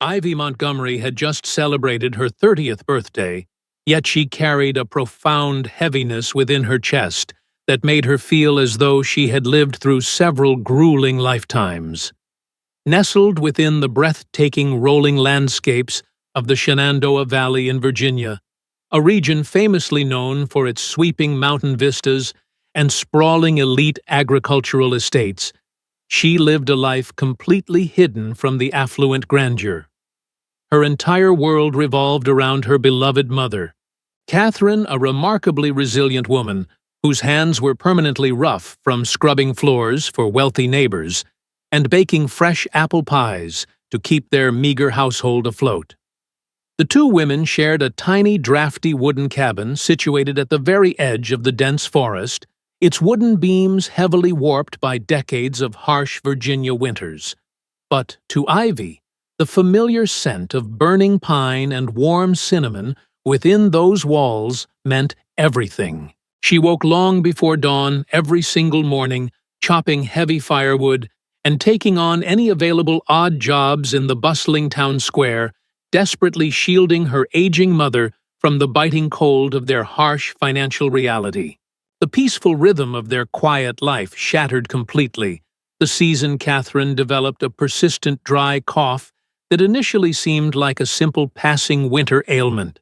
Ivy Montgomery had just celebrated her 30th birthday, yet she carried a profound heaviness within her chest that made her feel as though she had lived through several grueling lifetimes. Nestled within the breathtaking rolling landscapes of the Shenandoah Valley in Virginia, a region famously known for its sweeping mountain vistas and sprawling elite agricultural estates, she lived a life completely hidden from the affluent grandeur. Her entire world revolved around her beloved mother, Catherine, a remarkably resilient woman whose hands were permanently rough from scrubbing floors for wealthy neighbors and baking fresh apple pies to keep their meager household afloat. The two women shared a tiny, drafty wooden cabin situated at the very edge of the dense forest, its wooden beams heavily warped by decades of harsh Virginia winters. But to Ivy, the familiar scent of burning pine and warm cinnamon within those walls meant everything. She woke long before dawn every single morning, chopping heavy firewood and taking on any available odd jobs in the bustling town square, desperately shielding her aging mother from the biting cold of their harsh financial reality. The peaceful rhythm of their quiet life shattered completely. The seasoned Catherine developed a persistent dry cough that initially seemed like a simple passing winter ailment.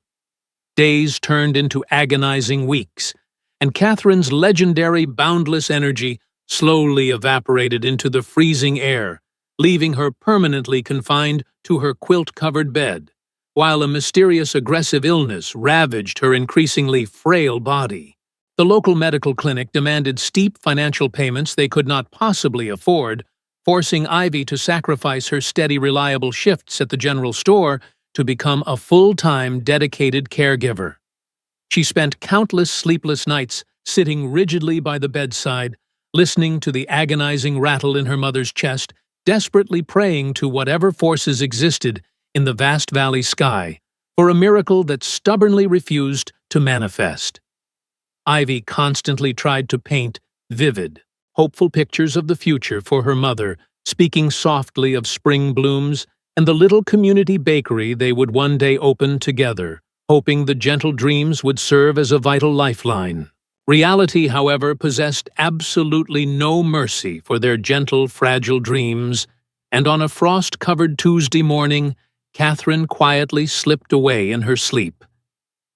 Days turned into agonizing weeks, and Catherine's legendary boundless energy slowly evaporated into the freezing air, leaving her permanently confined to her quilt-covered bed, while a mysterious aggressive illness ravaged her increasingly frail body. The local medical clinic demanded steep financial payments they could not possibly afford, forcing Ivy to sacrifice her steady, reliable shifts at the general store to become a full-time, dedicated caregiver. She spent countless sleepless nights sitting rigidly by the bedside, listening to the agonizing rattle in her mother's chest, desperately praying to whatever forces existed in the vast valley sky for a miracle that stubbornly refused to manifest. Ivy constantly tried to paint vivid, hopeful pictures of the future for her mother, speaking softly of spring blooms and the little community bakery they would one day open together, hoping the gentle dreams would serve as a vital lifeline. Reality, however, possessed absolutely no mercy for their gentle, fragile dreams, and on a frost-covered Tuesday morning, Catherine quietly slipped away in her sleep.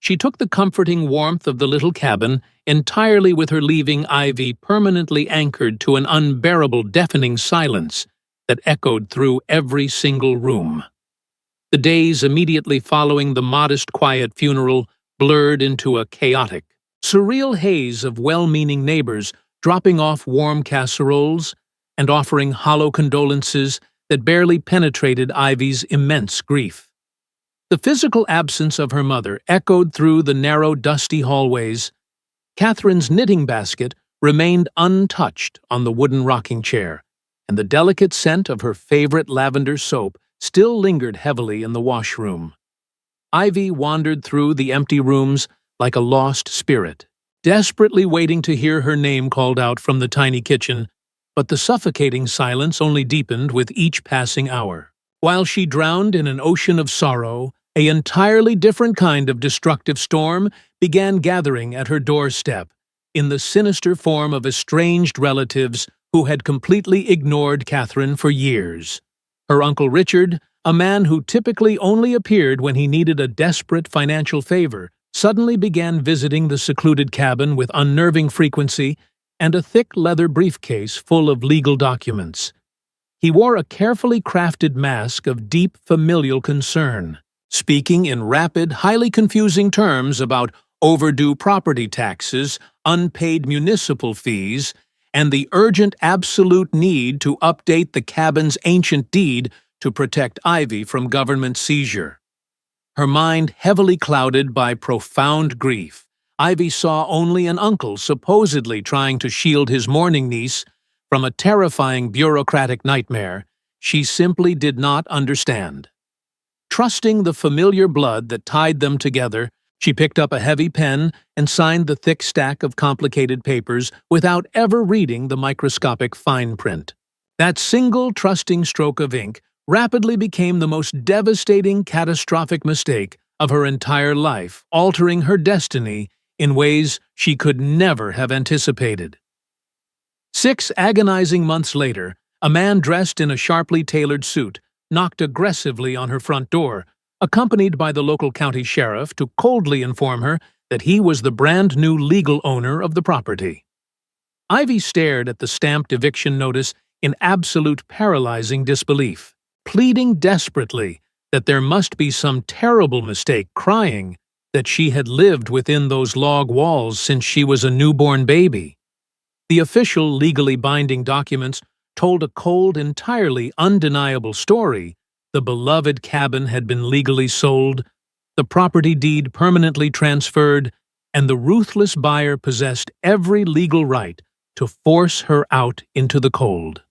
She took the comforting warmth of the little cabin entirely with her, leaving Ivy permanently anchored to an unbearable, deafening silence that echoed through every single room. The days immediately following the modest, quiet funeral blurred into a chaotic, surreal haze of well-meaning neighbors dropping off warm casseroles and offering hollow condolences that barely penetrated Ivy's immense grief. The physical absence of her mother echoed through the narrow, dusty hallways. Catherine's knitting basket remained untouched on the wooden rocking chair, and the delicate scent of her favorite lavender soap still lingered heavily in the washroom. Ivy wandered through the empty rooms like a lost spirit, desperately waiting to hear her name called out from the tiny kitchen, but the suffocating silence only deepened with each passing hour. While she drowned in an ocean of sorrow, an entirely different kind of destructive storm began gathering at her doorstep, in the sinister form of estranged relatives who had completely ignored Catherine for years. Her Uncle Richard, a man who typically only appeared when he needed a desperate financial favor, suddenly began visiting the secluded cabin with unnerving frequency and a thick leather briefcase full of legal documents. He wore a carefully crafted mask of deep familial concern, speaking in rapid, highly confusing terms about overdue property taxes, unpaid municipal fees, and the urgent absolute need to update the cabin's ancient deed to protect Ivy from government seizure. Her mind heavily clouded by profound grief, Ivy saw only an uncle supposedly trying to shield his mourning niece from a terrifying bureaucratic nightmare she simply did not understand. Trusting the familiar blood that tied them together, she picked up a heavy pen and signed the thick stack of complicated papers without ever reading the microscopic fine print. That single trusting stroke of ink rapidly became the most devastating, catastrophic mistake of her entire life, altering her destiny in ways she could never have anticipated. 6 agonizing months later, a man dressed in a sharply tailored suit knocked aggressively on her front door, accompanied by the local county sheriff to coldly inform her that he was the brand-new legal owner of the property. Ivy stared at the stamped eviction notice in absolute paralyzing disbelief, pleading desperately that there must be some terrible mistake, crying that she had lived within those log walls since she was a newborn baby. The official legally binding documents told a cold, entirely undeniable story. The beloved cabin had been legally sold, the property deed permanently transferred, and the ruthless buyer possessed every legal right to force her out into the cold.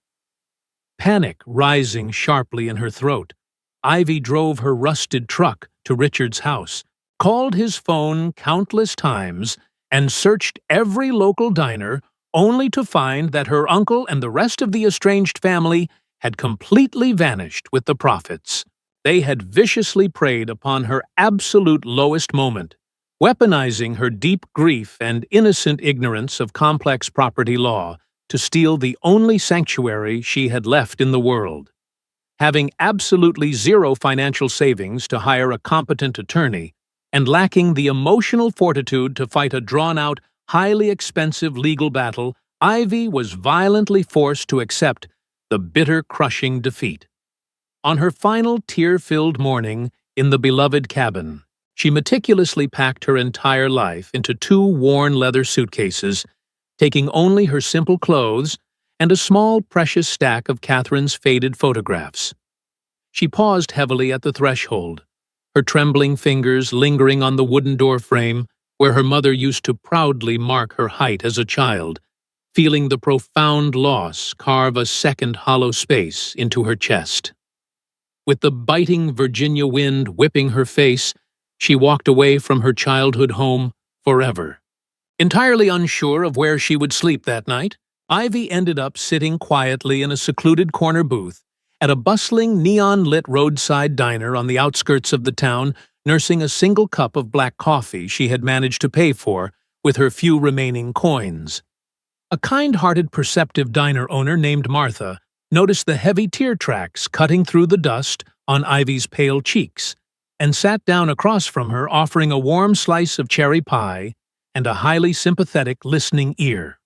Panic rising sharply in her throat, Ivy drove her rusted truck to Richard's house, called his phone countless times, and searched every local diner, only to find that her uncle and the rest of the estranged family had completely vanished with the profits. They had viciously preyed upon her absolute lowest moment, weaponizing her deep grief and innocent ignorance of complex property law to steal the only sanctuary she had left in the world. Having absolutely zero financial savings to hire a competent attorney, and lacking the emotional fortitude to fight a drawn-out, highly expensive legal battle, Ivy was violently forced to accept the bitter, crushing defeat. On her final tear-filled morning in the beloved cabin, she meticulously packed her entire life into 2 worn leather suitcases, taking only her simple clothes and a small, precious stack of Catherine's faded photographs. She paused heavily at the threshold, her trembling fingers lingering on the wooden door frame where her mother used to proudly mark her height as a child, feeling the profound loss carve a second hollow space into her chest. With the biting Virginia wind whipping her face, she walked away from her childhood home forever. Entirely unsure of where she would sleep that night, Ivy ended up sitting quietly in a secluded corner booth at a bustling, neon-lit roadside diner on the outskirts of the town, nursing a single cup of black coffee she had managed to pay for with her few remaining coins. A kind-hearted, perceptive diner owner named Martha noticed the heavy tear tracks cutting through the dust on Ivy's pale cheeks, and sat down across from her, offering a warm slice of cherry pie and a highly sympathetic listening ear.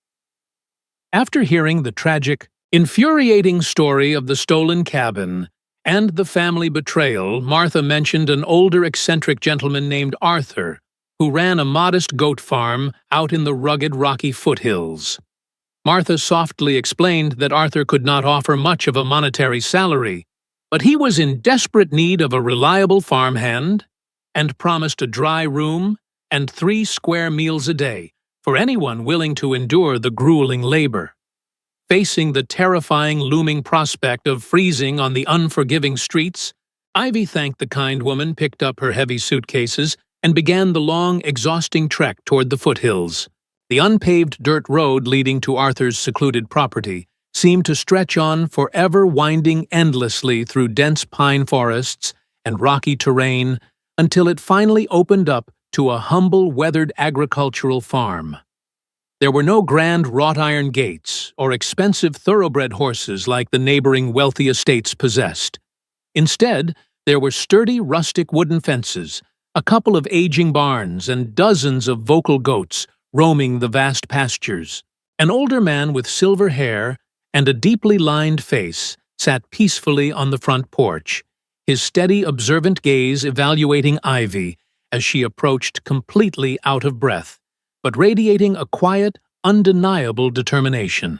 After hearing the tragic, infuriating story of the stolen cabin and the family betrayal, Martha mentioned an older, eccentric gentleman named Arthur, who ran a modest goat farm out in the rugged, rocky foothills. Martha softly explained that Arthur could not offer much of a monetary salary, but he was in desperate need of a reliable farmhand and promised a dry room and 3 square meals a day for anyone willing to endure the grueling labor. Facing the terrifying looming prospect of freezing on the unforgiving streets, Ivy thanked the kind woman, picked up her heavy suitcases, and began the long, exhausting trek toward the foothills. The unpaved dirt road leading to Arthur's secluded property seemed to stretch on forever, winding endlessly through dense pine forests and rocky terrain until it finally opened up to a humble, weathered agricultural farm. There were no grand wrought iron gates or expensive thoroughbred horses like the neighboring wealthy estates possessed. Instead, there were sturdy rustic wooden fences, a couple of aging barns, and dozens of vocal goats roaming the vast pastures. An older man with silver hair and a deeply lined face sat peacefully on the front porch, his steady, observant gaze evaluating Ivy as she approached, completely out of breath, but radiating a quiet, undeniable determination.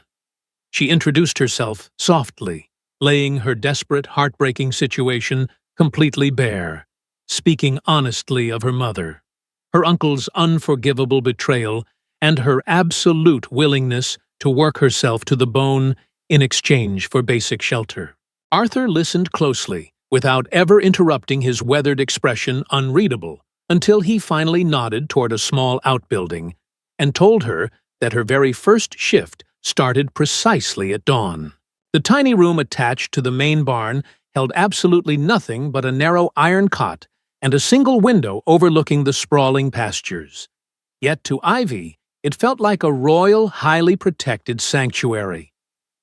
She introduced herself softly, laying her desperate, heartbreaking situation completely bare, speaking honestly of her mother, her uncle's unforgivable betrayal, and her absolute willingness to work herself to the bone in exchange for basic shelter. Arthur listened closely, without ever interrupting his weathered expression unreadable, until he finally nodded toward a small outbuilding and told her that her very first shift started precisely at dawn. The tiny room attached to the main barn held absolutely nothing but a narrow iron cot and a single window overlooking the sprawling pastures. Yet to Ivy, it felt like a royal, highly protected sanctuary.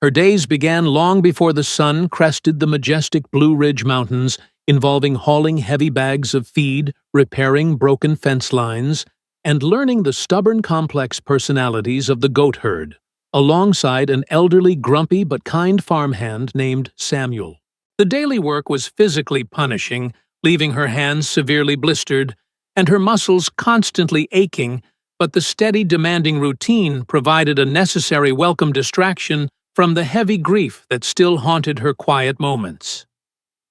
Her days began long before the sun crested the majestic Blue Ridge Mountains, involving hauling heavy bags of feed, repairing broken fence lines, and learning the stubborn, complex personalities of the goat herd, alongside an elderly, grumpy but kind farmhand named Samuel. The daily work was physically punishing, leaving her hands severely blistered and her muscles constantly aching, but the steady, demanding routine provided a necessary welcome distraction from the heavy grief that still haunted her quiet moments.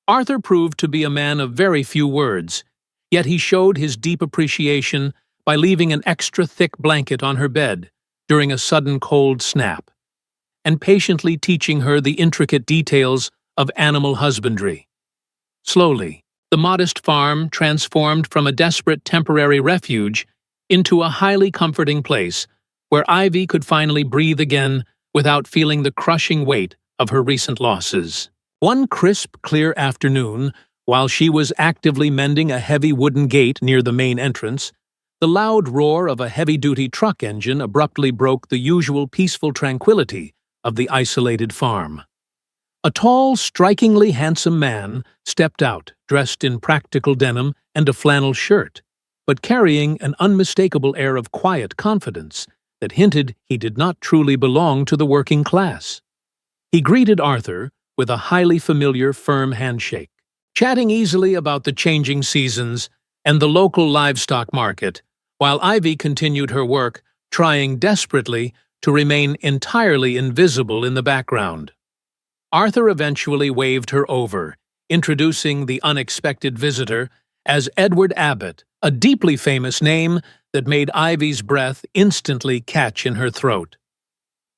Arthur proved to be a man of very few words, yet he showed his deep appreciation by leaving an extra thick blanket on her bed during a sudden cold snap, and patiently teaching her the intricate details of animal husbandry. Slowly, the modest farm transformed from a desperate temporary refuge into a highly comforting place where Ivy could finally breathe again without feeling the crushing weight of her recent losses. One crisp, clear afternoon, while she was actively mending a heavy wooden gate near the main entrance, the loud roar of a heavy-duty truck engine abruptly broke the usual peaceful tranquility of the isolated farm. A tall, strikingly handsome man stepped out, dressed in practical denim and a flannel shirt, but carrying an unmistakable air of quiet confidence that hinted he did not truly belong to the working class. He greeted Arthur with a highly familiar, firm handshake, chatting easily about the changing seasons and the local livestock market, while Ivy continued her work, trying desperately to remain entirely invisible in the background. Arthur eventually waved her over, introducing the unexpected visitor as Edward Abbott, a deeply famous name that made Ivy's breath instantly catch in her throat.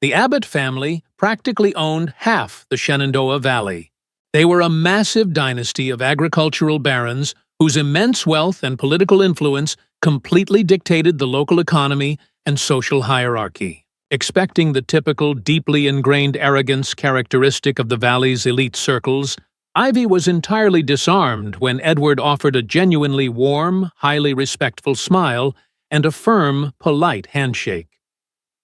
The Abbott family practically owned half the Shenandoah Valley. They were a massive dynasty of agricultural barons whose immense wealth and political influence completely dictated the local economy and social hierarchy. Expecting the typical, deeply ingrained arrogance characteristic of the valley's elite circles, Ivy was entirely disarmed when Edward offered a genuinely warm, highly respectful smile and a firm, polite handshake.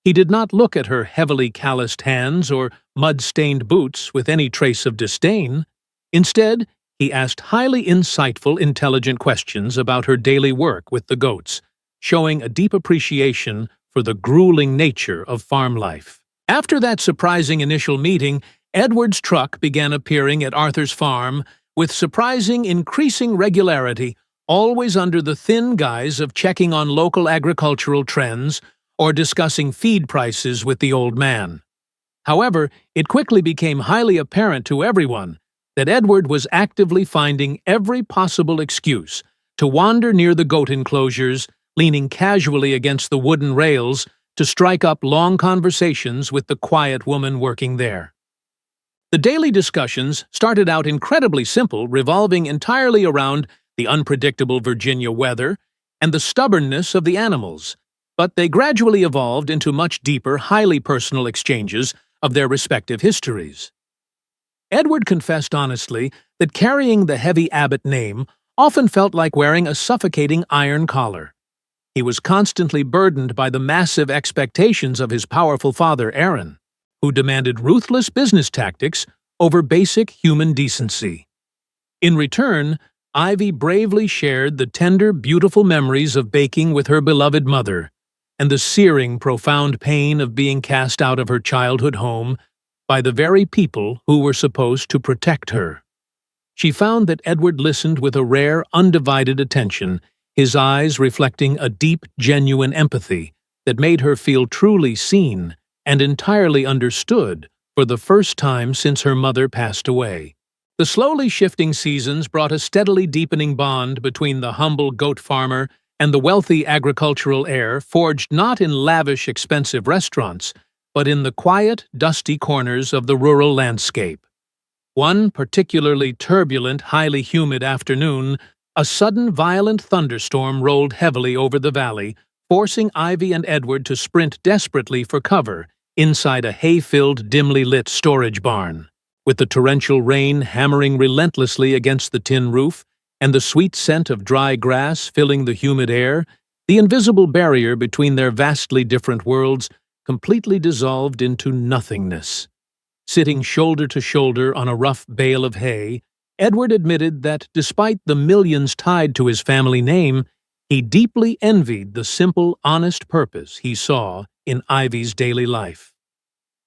He did not look at her heavily calloused hands or mud-stained boots with any trace of disdain. Instead, he asked highly insightful, intelligent questions about her daily work with the goats, showing a deep appreciation for the grueling nature of farm life. After that surprising initial meeting, Edward's truck began appearing at Arthur's farm with surprising, increasing regularity, always under the thin guise of checking on local agricultural trends or discussing feed prices with the old man. However, it quickly became highly apparent to everyone that Edward was actively finding every possible excuse to wander near the goat enclosures, leaning casually against the wooden rails to strike up long conversations with the quiet woman working there. The daily discussions started out incredibly simple, revolving entirely around the unpredictable Virginia weather and the stubbornness of the animals, but they gradually evolved into much deeper, highly personal exchanges of their respective histories. Edward confessed honestly that carrying the heavy Abbott name often felt like wearing a suffocating iron collar. He was constantly burdened by the massive expectations of his powerful father, Aaron, who demanded ruthless business tactics over basic human decency. In return, Ivy bravely shared the tender, beautiful memories of baking with her beloved mother, and the searing, profound pain of being cast out of her childhood home by the very people who were supposed to protect her. She found that Edward listened with a rare, undivided attention, his eyes reflecting a deep, genuine empathy that made her feel truly seen and entirely understood for the first time since her mother passed away. The slowly shifting seasons brought a steadily deepening bond between the humble goat farmer and the wealthy agricultural heir, forged not in lavish, expensive restaurants, but in the quiet, dusty corners of the rural landscape. One particularly turbulent, highly humid afternoon, a sudden violent thunderstorm rolled heavily over the valley, forcing Ivy and Edward to sprint desperately for cover inside a hay-filled, dimly lit storage barn. with the torrential rain hammering relentlessly against the tin roof and the sweet scent of dry grass filling the humid air, the invisible barrier between their vastly different worlds completely dissolved into nothingness. Sitting shoulder to shoulder on a rough bale of hay, Edward admitted that despite the millions tied to his family name, he deeply envied the simple, honest purpose he saw in Ivy's daily life.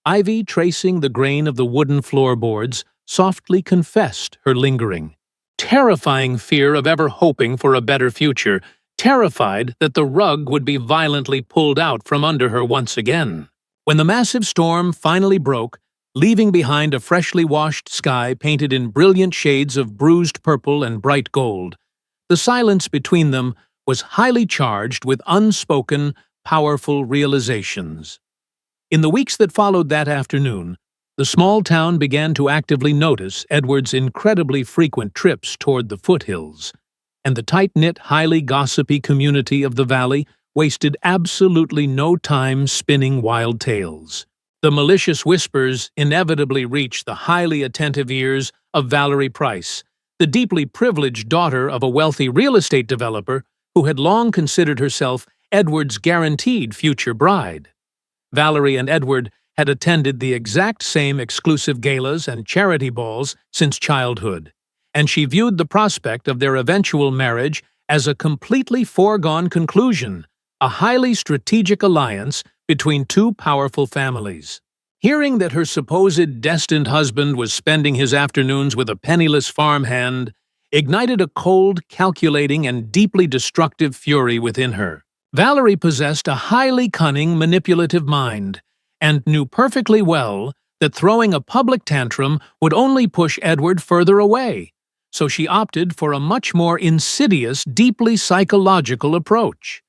Ivy, tracing the grain of the wooden floorboards, softly confessed her lingering, terrifying fear of ever hoping for a better future, terrified that the rug would be violently pulled out from under her once again. When the massive storm finally broke, leaving behind a freshly washed sky painted in brilliant shades of bruised purple and bright gold, the silence between them was highly charged with unspoken, powerful realizations. In the weeks that followed that afternoon, the small town began to actively notice Edward's incredibly frequent trips toward the foothills, and the tight-knit, highly gossipy community of the valley wasted absolutely no time spinning wild tales. The malicious whispers inevitably reached the highly attentive ears of Valerie Price, the deeply privileged daughter of a wealthy real estate developer who had long considered herself Edward's guaranteed future bride. Valerie and Edward had attended the exact same exclusive galas and charity balls since childhood, and she viewed the prospect of their eventual marriage as a completely foregone conclusion, a highly strategic alliance between two powerful families. Hearing that her supposed destined husband was spending his afternoons with a penniless farmhand ignited a cold, calculating, and deeply destructive fury within her. Valerie possessed a highly cunning, manipulative mind, and knew perfectly well that throwing a public tantrum would only push Edward further away, so she opted for a much more insidious, deeply psychological approach.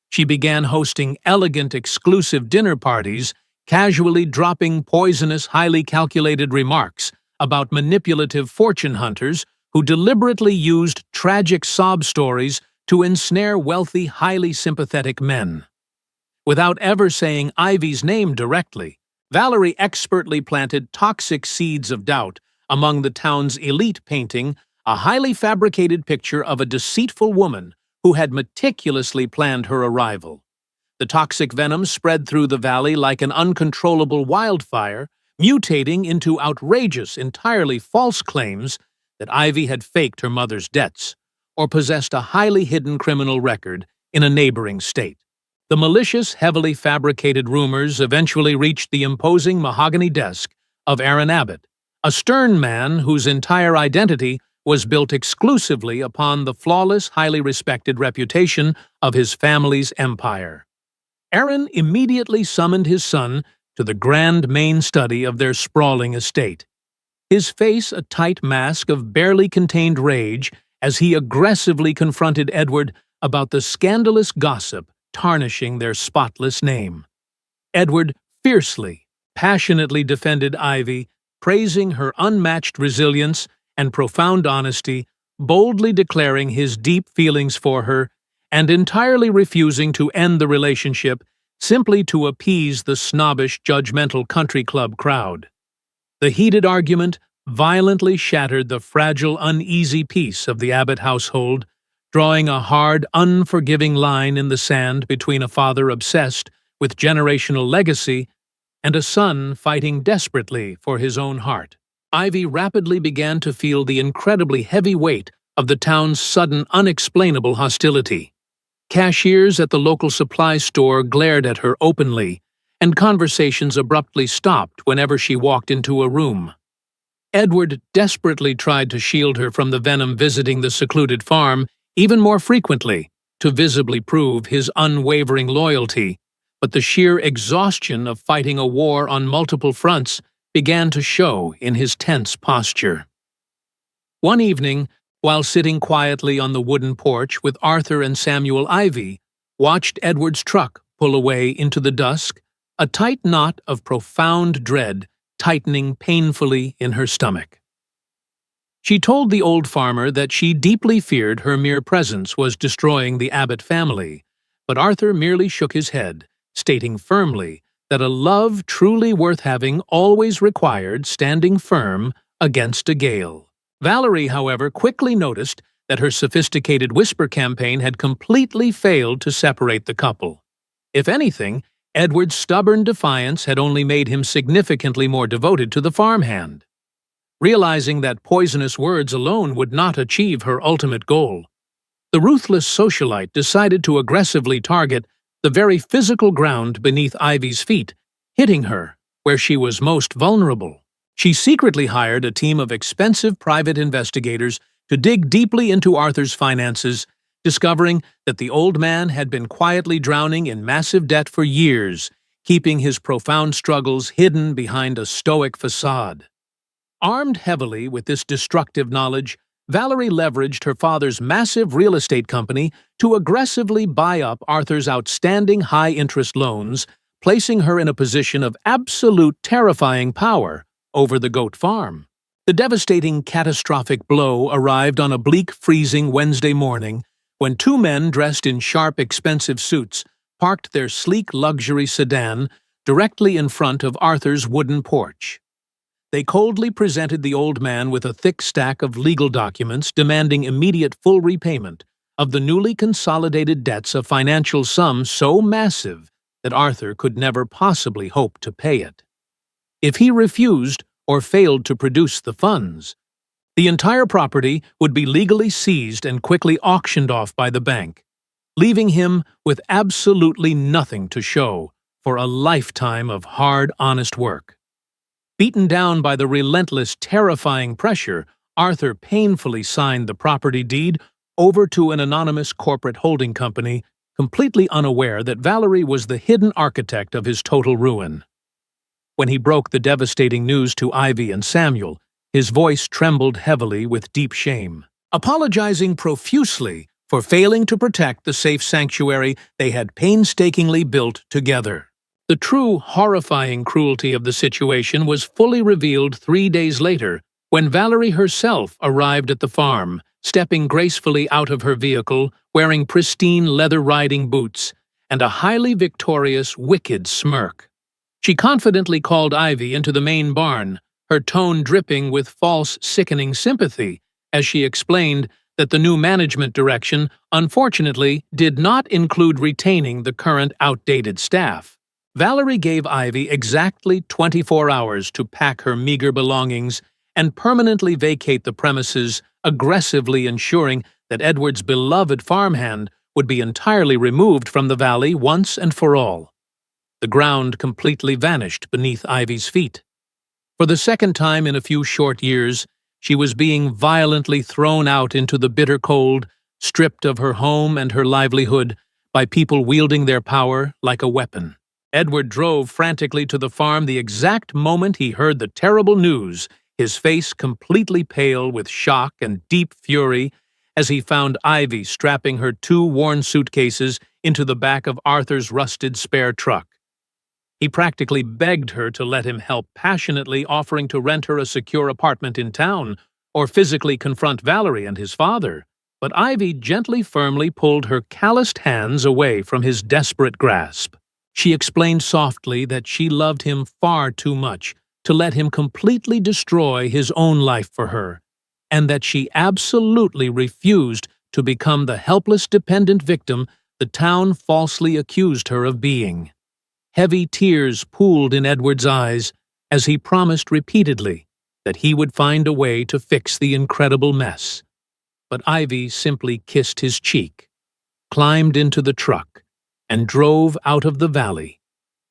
She began hosting elegant, exclusive dinner parties, casually dropping poisonous, highly calculated remarks about manipulative fortune hunters who deliberately used tragic sob stories to ensnare wealthy, highly sympathetic men. Without ever saying Ivy's name directly, Valerie expertly planted toxic seeds of doubt among the town's elite, painting a highly fabricated picture of a deceitful woman who had meticulously planned her arrival. The toxic venom spread through the valley like an uncontrollable wildfire, mutating into outrageous, entirely false claims that Ivy had faked her mother's debts or possessed a highly hidden criminal record in a neighboring state. The malicious, heavily fabricated rumors eventually reached the imposing mahogany desk of Aaron Abbott, a stern man whose entire identity was built exclusively upon the flawless, highly respected reputation of his family's empire. Aaron immediately summoned his son to the grand main study of their sprawling estate, his face a tight mask of barely contained rage as he aggressively confronted Edward about the scandalous gossip tarnishing their spotless name. Edward fiercely, passionately defended Ivy, praising her unmatched resilience and profound honesty, boldly declaring his deep feelings for her, and entirely refusing to end the relationship simply to appease the snobbish, judgmental country club crowd. The heated argument violently shattered the fragile, uneasy peace of the Abbott household, drawing a hard, unforgiving line in the sand between a father obsessed with generational legacy and a son fighting desperately for his own heart. Ivy rapidly began to feel the incredibly heavy weight of the town's sudden, unexplainable hostility. Cashiers at the local supply store glared at her openly, and conversations abruptly stopped whenever she walked into a room. Edward desperately tried to shield her from the venom visiting the secluded farm even more frequently, to visibly prove his unwavering loyalty, but the sheer exhaustion of fighting a war on multiple fronts began to show in his tense posture. One evening, while sitting quietly on the wooden porch with Arthur and Samuel, Ivy watched Edward's truck pull away into the dusk, a tight knot of profound dread tightening painfully in her stomach. She told the old farmer that she deeply feared her mere presence was destroying the Abbott family, but Arthur merely shook his head, stating firmly that a love truly worth having always required standing firm against a gale. Valerie, however, quickly noticed that her sophisticated whisper campaign had completely failed to separate the couple. If anything, Edward's stubborn defiance had only made him significantly more devoted to the farmhand. Realizing that poisonous words alone would not achieve her ultimate goal, the ruthless socialite decided to aggressively target the very physical ground beneath Ivy's feet, hitting her where she was most vulnerable. She secretly hired a team of expensive private investigators to dig deeply into Arthur's finances, discovering that the old man had been quietly drowning in massive debt for years, keeping his profound struggles hidden behind a stoic facade. Armed heavily with this destructive knowledge, Valerie leveraged her father's massive real estate company to aggressively buy up Arthur's outstanding high-interest loans, placing her in a position of absolute terrifying power over the goat farm. The devastating catastrophic blow arrived on a bleak, freezing Wednesday morning when two men dressed in sharp, expensive suits parked their sleek luxury sedan directly in front of Arthur's wooden porch. They coldly presented the old man with a thick stack of legal documents demanding immediate full repayment of the newly consolidated debts, a financial sum so massive that Arthur could never possibly hope to pay it. If he refused or failed to produce the funds, the entire property would be legally seized and quickly auctioned off by the bank, leaving him with absolutely nothing to show for a lifetime of hard, honest work. Beaten down by the relentless, terrifying pressure, Arthur painfully signed the property deed over to an anonymous corporate holding company, completely unaware that Valerie was the hidden architect of his total ruin. When he broke the devastating news to Ivy and Samuel, his voice trembled heavily with deep shame, apologizing profusely for failing to protect the safe sanctuary they had painstakingly built together. The true, horrifying cruelty of the situation was fully revealed 3 days later, when Valerie herself arrived at the farm, stepping gracefully out of her vehicle, wearing pristine leather riding boots, and a highly victorious, wicked smirk. She confidently called Ivy into the main barn, her tone dripping with false, sickening sympathy, as she explained that the new management direction, unfortunately, did not include retaining the current outdated staff. Valerie gave Ivy exactly 24 hours to pack her meager belongings and permanently vacate the premises, aggressively ensuring that Edward's beloved farmhand would be entirely removed from the valley once and for all. The ground completely vanished beneath Ivy's feet. For the second time in a few short years, she was being violently thrown out into the bitter cold, stripped of her home and her livelihood by people wielding their power like a weapon. Edward drove frantically to the farm the exact moment he heard the terrible news, his face completely pale with shock and deep fury as he found Ivy strapping her 2 worn suitcases into the back of Arthur's rusted spare truck. He practically begged her to let him help, passionately offering to rent her a secure apartment in town or physically confront Valerie and his father. But Ivy gently, firmly pulled her calloused hands away from his desperate grasp. She explained softly that she loved him far too much to let him completely destroy his own life for her, and that she absolutely refused to become the helpless, dependent victim the town falsely accused her of being. Heavy tears pooled in Edward's eyes as he promised repeatedly that he would find a way to fix the incredible mess. But Ivy simply kissed his cheek, climbed into the truck, and drove out of the valley,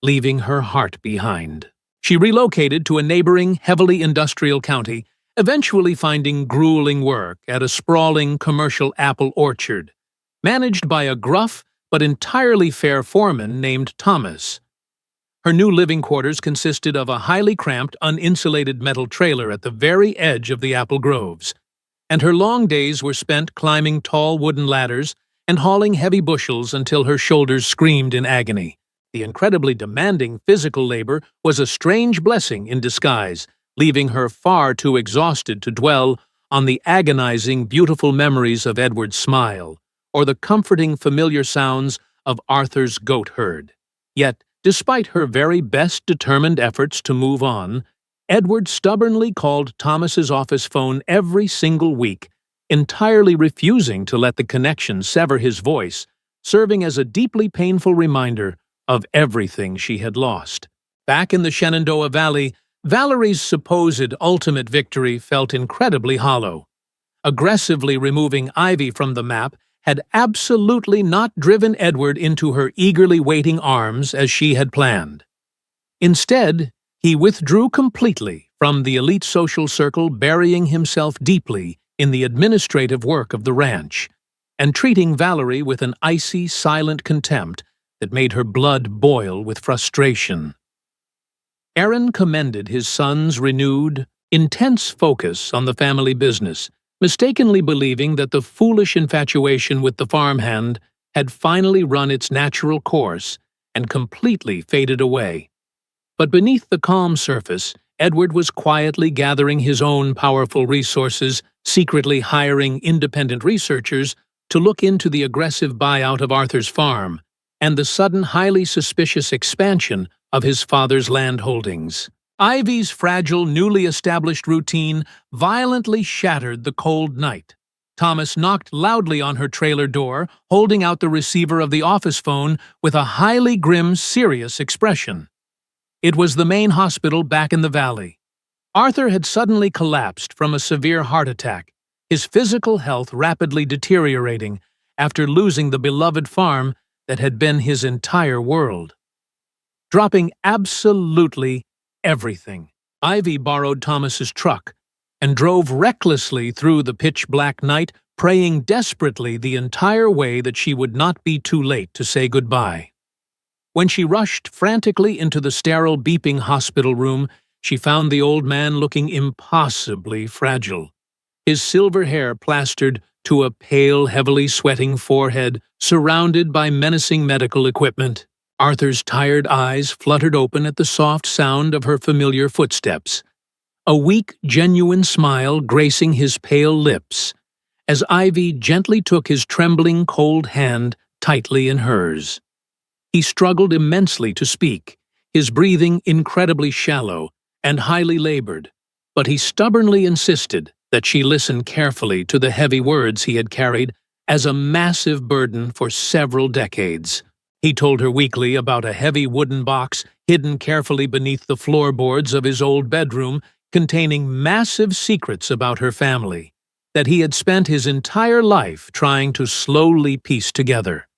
leaving her heart behind. She relocated to a neighboring, heavily industrial county, eventually finding grueling work at a sprawling commercial apple orchard, managed by a gruff but entirely fair foreman named Thomas. Her new living quarters consisted of a highly cramped, uninsulated metal trailer at the very edge of the apple groves, and her long days were spent climbing tall wooden ladders and hauling heavy bushels until her shoulders screamed in agony. The incredibly demanding physical labor was a strange blessing in disguise, leaving her far too exhausted to dwell on the agonizing, beautiful memories of Edward's smile or the comforting, familiar sounds of Arthur's goat herd. Yet, Despite her very best determined efforts to move on, Edward stubbornly called Thomas's office phone every single week, entirely refusing to let the connection sever his voice, serving as a deeply painful reminder of everything she had lost. Back in the Shenandoah Valley, Valerie's supposed ultimate victory felt incredibly hollow. Aggressively removing Ivy from the map had absolutely not driven Edward into her eagerly waiting arms as she had planned. Instead, he withdrew completely from the elite social circle, burying himself deeply in the administrative work of the ranch, and treating Valerie with an icy, silent contempt that made her blood boil with frustration. Aaron commended his son's renewed, intense focus on the family business, mistakenly believing that the foolish infatuation with the farmhand had finally run its natural course and completely faded away. But beneath the calm surface, Edward was quietly gathering his own powerful resources, secretly hiring independent researchers to look into the aggressive buyout of Arthur's farm and the sudden highly suspicious expansion of his father's land holdings. Ivy's fragile, newly established routine violently shattered the cold night. Thomas knocked loudly on her trailer door, holding out the receiver of the office phone with a highly grim, serious expression. It was the main hospital back in the valley. Arthur had suddenly collapsed from a severe heart attack, his physical health rapidly deteriorating after losing the beloved farm that had been his entire world. Dropping absolutely everything, Ivy borrowed Thomas's truck and drove recklessly through the pitch-black night, praying desperately the entire way that she would not be too late to say goodbye. When she rushed frantically into the sterile, beeping hospital room, she found the old man looking impossibly fragile. His silver hair plastered to a pale, heavily sweating forehead, surrounded by menacing medical equipment. Arthur's tired eyes fluttered open at the soft sound of her familiar footsteps, a weak, genuine smile gracing his pale lips, as Ivy gently took his trembling, cold hand tightly in hers. He struggled immensely to speak, his breathing incredibly shallow and highly labored, but he stubbornly insisted that she listen carefully to the heavy words he had carried as a massive burden for several decades. He told her weakly about a heavy wooden box hidden carefully beneath the floorboards of his old bedroom, containing massive secrets about her family, that he had spent his entire life trying to slowly piece together.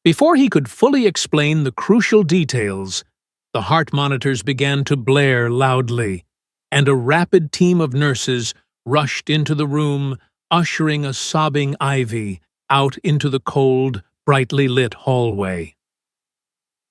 Before he could fully explain the crucial details, the heart monitors began to blare loudly, and a rapid team of nurses rushed into the room, ushering a sobbing Ivy out into the cold, brightly lit hallway.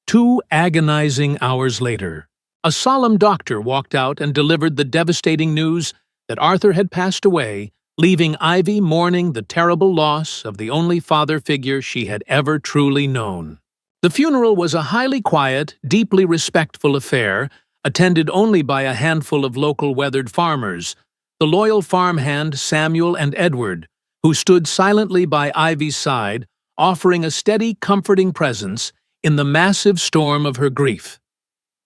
2 agonizing hours later, a solemn doctor walked out and delivered the devastating news that Arthur had passed away, leaving Ivy mourning the terrible loss of the only father figure she had ever truly known. The funeral was a highly quiet, deeply respectful affair, attended only by a handful of local weathered farmers, the loyal farmhand Samuel and Edward, who stood silently by Ivy's side, offering a steady, comforting presence in the massive storm of her grief.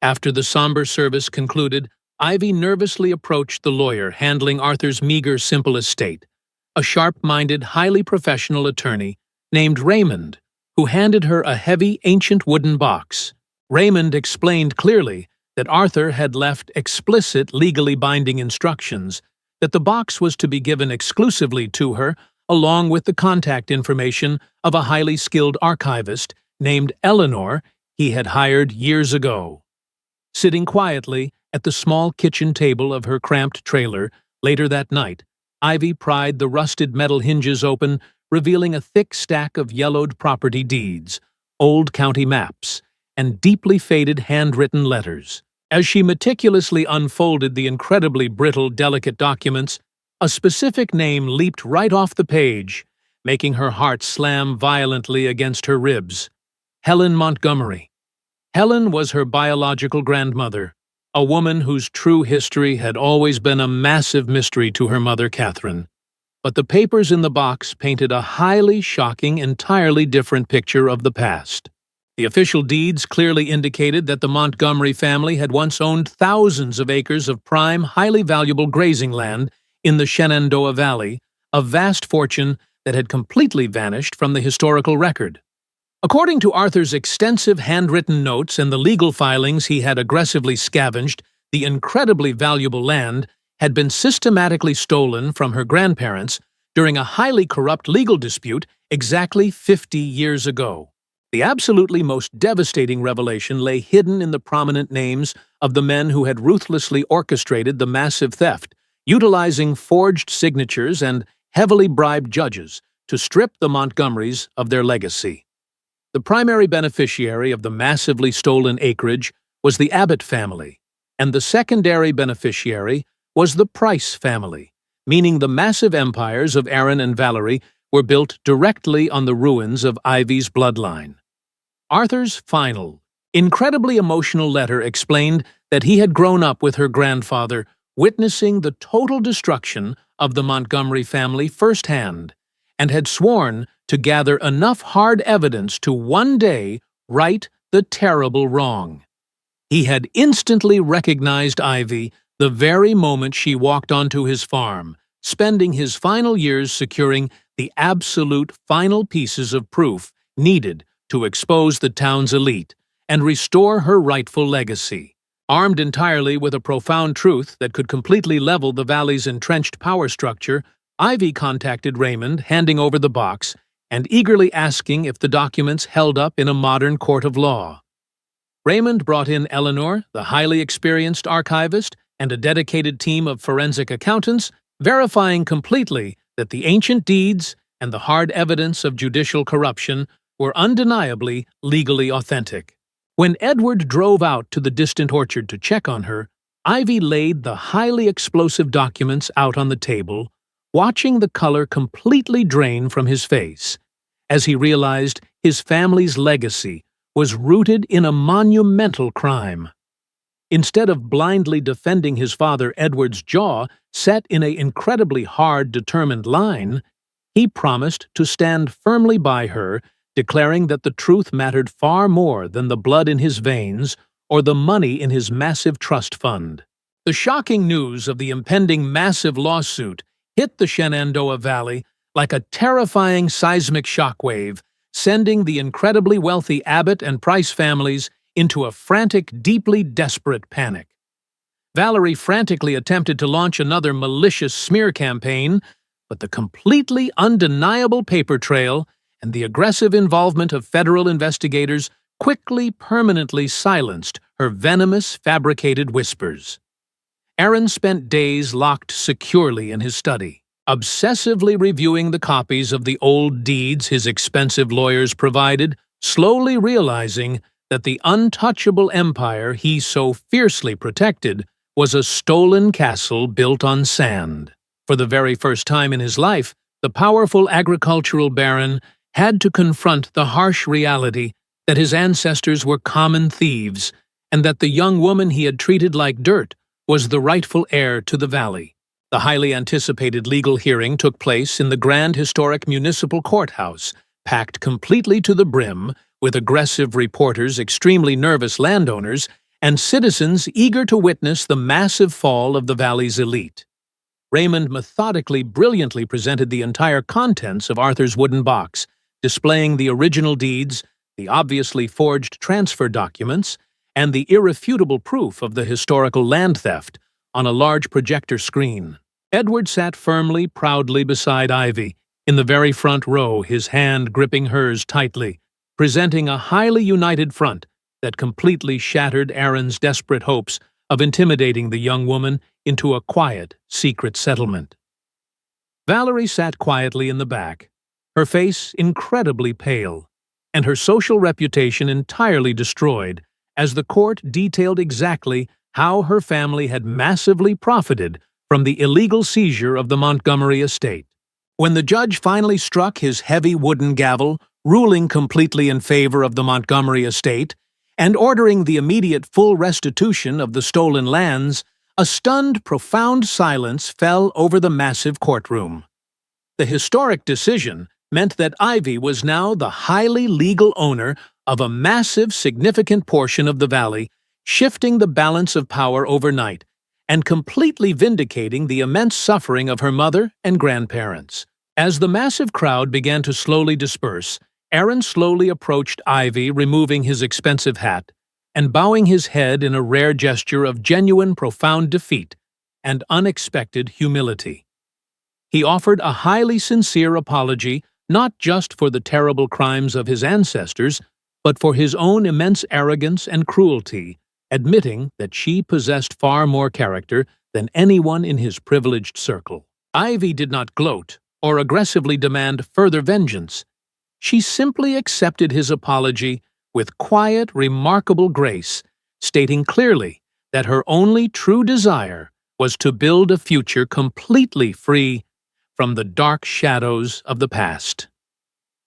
After the somber service concluded, Ivy nervously approached the lawyer handling Arthur's meager, simple estate, a sharp-minded, highly professional attorney named Raymond, who handed her a heavy, ancient wooden box. Raymond explained clearly that Arthur had left explicit, legally binding instructions that the box was to be given exclusively to her, along with the contact information of a highly skilled archivist named Eleanor he had hired years ago. Sitting quietly at the small kitchen table of her cramped trailer later that night, Ivy pried the rusted metal hinges open, revealing a thick stack of yellowed property deeds, old county maps, and deeply faded handwritten letters. As she meticulously unfolded the incredibly brittle, delicate documents, a specific name leaped right off the page, making her heart slam violently against her ribs. Helen Montgomery. Helen was her biological grandmother, a woman whose true history had always been a massive mystery to her mother, Catherine. But the papers in the box painted a highly shocking, entirely different picture of the past. The official deeds clearly indicated that the Montgomery family had once owned thousands of acres of prime, highly valuable grazing land in the Shenandoah Valley, a vast fortune that had completely vanished from the historical record. According to Arthur's extensive handwritten notes and the legal filings he had aggressively scavenged, the incredibly valuable land had been systematically stolen from her grandparents during a highly corrupt legal dispute exactly 50 years ago. The absolutely most devastating revelation lay hidden in the prominent names of the men who had ruthlessly orchestrated the massive theft, utilizing forged signatures and heavily bribed judges to strip the Montgomerys of their legacy. The primary beneficiary of the massively stolen acreage was the Abbott family, and the secondary beneficiary was the Price family, meaning the massive empires of Aaron and Valerie were built directly on the ruins of Ivy's bloodline. Arthur's final, incredibly emotional letter explained that he had grown up with her grandfather, witnessing the total destruction of the Montgomery family firsthand, and had sworn to gather enough hard evidence to one day right the terrible wrong. He had instantly recognized Ivy the very moment she walked onto his farm, spending his final years securing the absolute final pieces of proof needed to expose the town's elite and restore her rightful legacy. Armed entirely with a profound truth that could completely level the valley's entrenched power structure, Ivy contacted Raymond, handing over the box and eagerly asking if the documents held up in a modern court of law. Raymond brought in Eleanor, the highly experienced archivist, and a dedicated team of forensic accountants, verifying completely that the ancient deeds and the hard evidence of judicial corruption were undeniably legally authentic. When Edward drove out to the distant orchard to check on her, Ivy laid the highly explosive documents out on the table, watching the color completely drain from his face, as he realized his family's legacy was rooted in a monumental crime. Instead of blindly defending his father Edward's jaw set in an incredibly hard, determined line, he promised to stand firmly by her, declaring that the truth mattered far more than the blood in his veins or the money in his massive trust fund. The shocking news of the impending massive lawsuit hit the Shenandoah Valley like a terrifying seismic shockwave, sending the incredibly wealthy Abbott and Price families into a frantic, deeply desperate panic. Valerie frantically attempted to launch another malicious smear campaign, but the completely undeniable paper trail and the aggressive involvement of federal investigators quickly permanently silenced her venomous, fabricated whispers. Aaron spent days locked securely in his study, obsessively reviewing the copies of the old deeds his expensive lawyers provided, slowly realizing that the untouchable empire he so fiercely protected was a stolen castle built on sand. For the very first time in his life, the powerful agricultural baron had to confront the harsh reality that his ancestors were common thieves and that the young woman he had treated like dirt was the rightful heir to the valley. The highly anticipated legal hearing took place in the Grand Historic Municipal Courthouse, packed completely to the brim with aggressive reporters, extremely nervous landowners, and citizens eager to witness the massive fall of the valley's elite. Raymond methodically, brilliantly presented the entire contents of Arthur's wooden box, displaying the original deeds, the obviously forged transfer documents, and the irrefutable proof of the historical land theft on a large projector screen. Edward sat firmly, proudly beside Ivy, in the very front row, his hand gripping hers tightly, presenting a highly united front that completely shattered Aaron's desperate hopes of intimidating the young woman into a quiet, secret settlement. Valerie sat quietly in the back, her face incredibly pale, and her social reputation entirely destroyed, as the court detailed exactly how her family had massively profited from the illegal seizure of the Montgomery estate. When the judge finally struck his heavy wooden gavel, ruling completely in favor of the Montgomery estate, and ordering the immediate full restitution of the stolen lands, a stunned, profound silence fell over the massive courtroom. The historic decision meant that Ivy was now the highly legal owner of a massive, significant portion of the valley, shifting the balance of power overnight and completely vindicating the immense suffering of her mother and grandparents. As the massive crowd began to slowly disperse, Aaron slowly approached Ivy, removing his expensive hat and bowing his head in a rare gesture of genuine, profound defeat and unexpected humility. He offered a highly sincere apology, not just for the terrible crimes of his ancestors, but for his own immense arrogance and cruelty, admitting that she possessed far more character than anyone in his privileged circle. Ivy did not gloat or aggressively demand further vengeance. She simply accepted his apology with quiet, remarkable grace, stating clearly that her only true desire was to build a future completely free from the dark shadows of the past.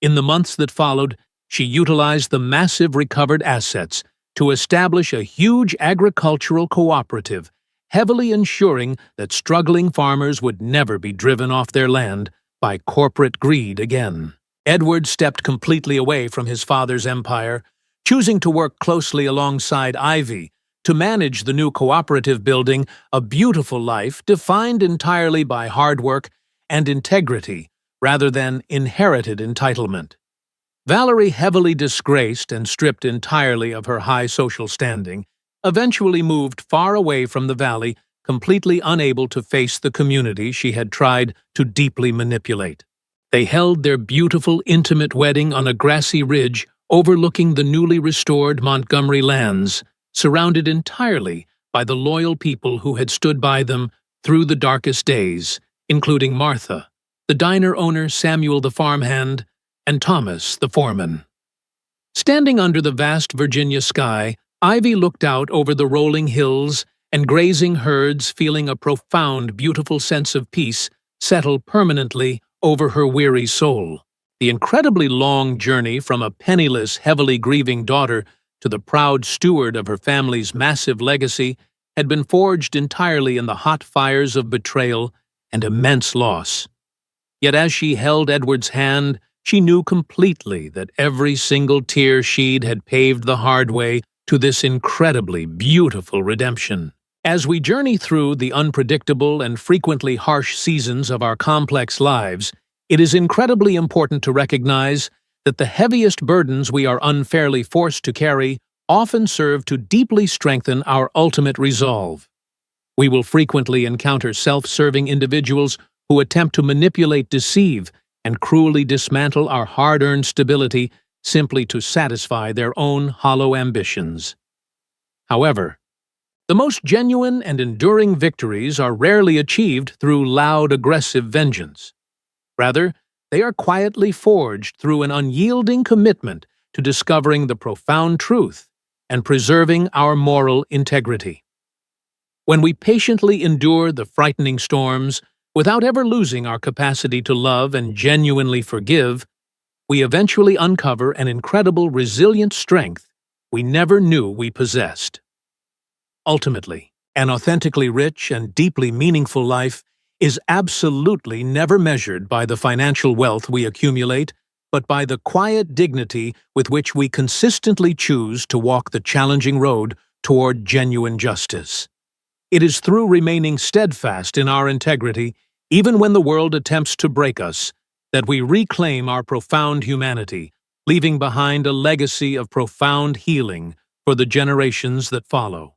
In the months that followed, she utilized the massive recovered assets to establish a huge agricultural cooperative, heavily ensuring that struggling farmers would never be driven off their land by corporate greed again. Edward stepped completely away from his father's empire, choosing to work closely alongside Ivy to manage the new cooperative, building a beautiful life defined entirely by hard work and integrity rather than inherited entitlement. Valerie, heavily disgraced and stripped entirely of her high social standing, eventually moved far away from the valley, completely unable to face the community she had tried to deeply manipulate. They held their beautiful, intimate wedding on a grassy ridge overlooking the newly restored Montgomery lands, surrounded entirely by the loyal people who had stood by them through the darkest days, including Martha, the diner owner, Samuel the farmhand, and Thomas the foreman. Standing under the vast Virginia sky, Ivy looked out over the rolling hills and grazing herds, feeling a profound, beautiful sense of peace settle permanently over her weary soul. The incredibly long journey from a penniless, heavily grieving daughter to the proud steward of her family's massive legacy had been forged entirely in the hot fires of betrayal and immense loss. Yet as she held Edward's hand, she knew completely that every single tear shed had paved the hard way to this incredibly beautiful redemption. As we journey through the unpredictable and frequently harsh seasons of our complex lives, it is incredibly important to recognize that the heaviest burdens we are unfairly forced to carry often serve to deeply strengthen our ultimate resolve. We will frequently encounter self-serving individuals who attempt to manipulate, deceive, and cruelly dismantle our hard-earned stability simply to satisfy their own hollow ambitions. However, the most genuine and enduring victories are rarely achieved through loud, aggressive vengeance. Rather, they are quietly forged through an unyielding commitment to discovering the profound truth and preserving our moral integrity. When we patiently endure the frightening storms without ever losing our capacity to love and genuinely forgive, we eventually uncover an incredible, resilient strength we never knew we possessed. Ultimately, an authentically rich and deeply meaningful life is absolutely never measured by the financial wealth we accumulate, but by the quiet dignity with which we consistently choose to walk the challenging road toward genuine justice. It is through remaining steadfast in our integrity, even when the world attempts to break us, that we reclaim our profound humanity, leaving behind a legacy of profound healing for the generations that follow.